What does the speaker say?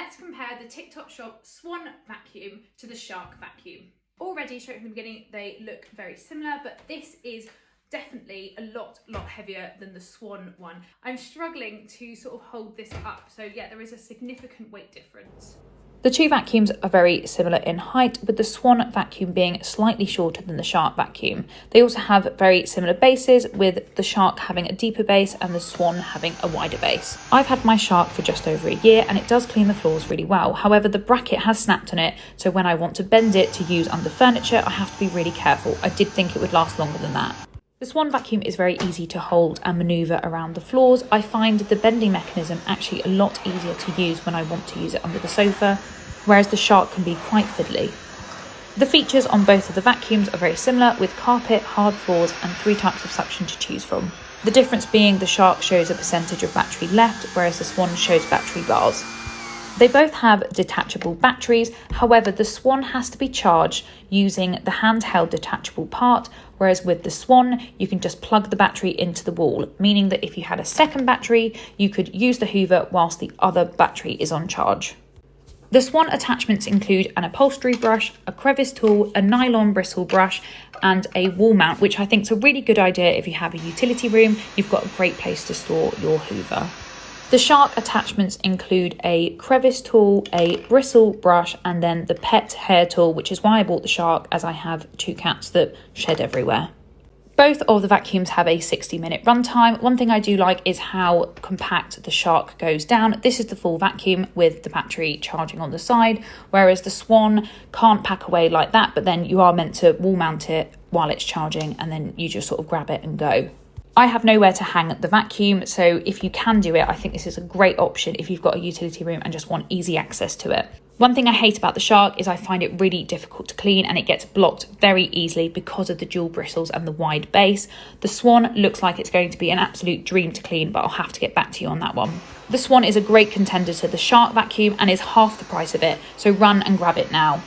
Let's compare the TikTok Shop Swan vacuum to the Shark vacuum. Already, straight from the beginning, they look very similar, but this is definitely a lot heavier than the Swan one. I'm struggling to sort of hold this up, so yeah, there is a significant weight difference. The two vacuums are very similar in height, with the Swan vacuum being slightly shorter than the Shark vacuum. They also have very similar bases, with the Shark having a deeper base and the Swan having a wider base. I've had my Shark for just over a year and it does clean the floors really well. However, the bracket has snapped on it, so when I want to bend it to use under furniture, I have to be really careful. I did think it would last longer than that. The Swan vacuum is very easy to hold and manoeuvre around the floors. I find the bending mechanism actually a lot easier to use when I want to use it under the sofa, whereas the Shark can be quite fiddly. The features on both of the vacuums are very similar, with carpet, hard floors and 3 types of suction to choose from. The difference being the Shark shows a percentage of battery left, whereas the Swan shows battery bars. They both have detachable batteries, however the Swan has to be charged using the handheld detachable part, whereas with the Swan you can just plug the battery into the wall, meaning that if you had a second battery you could use the Hoover whilst the other battery is on charge. The Swan attachments include an upholstery brush, a crevice tool, a nylon bristle brush and a wall mount, which I think is a really good idea if you have a utility room. You've got a great place to store your Hoover. The Shark attachments include a crevice tool, a bristle brush and then the pet hair tool, which is why I bought the Shark, as I have 2 cats that shed everywhere. Both of the vacuums have a 60-minute runtime. One thing I do like is how compact the Shark goes down. This is the full vacuum with the battery charging on the side, whereas the Swan can't pack away like that, but then you are meant to wall mount it while it's charging and then you just sort of grab it and go. I have nowhere to hang the vacuum, so if you can do it, I think this is a great option if you've got a utility room and just want easy access to it. One thing I hate about the Shark is I find it really difficult to clean and it gets blocked very easily because of the dual bristles and the wide base. The Swan looks like it's going to be an absolute dream to clean, but I'll have to get back to you on that one. The Swan is a great contender to the Shark vacuum and is half the price of it, so run and grab it now.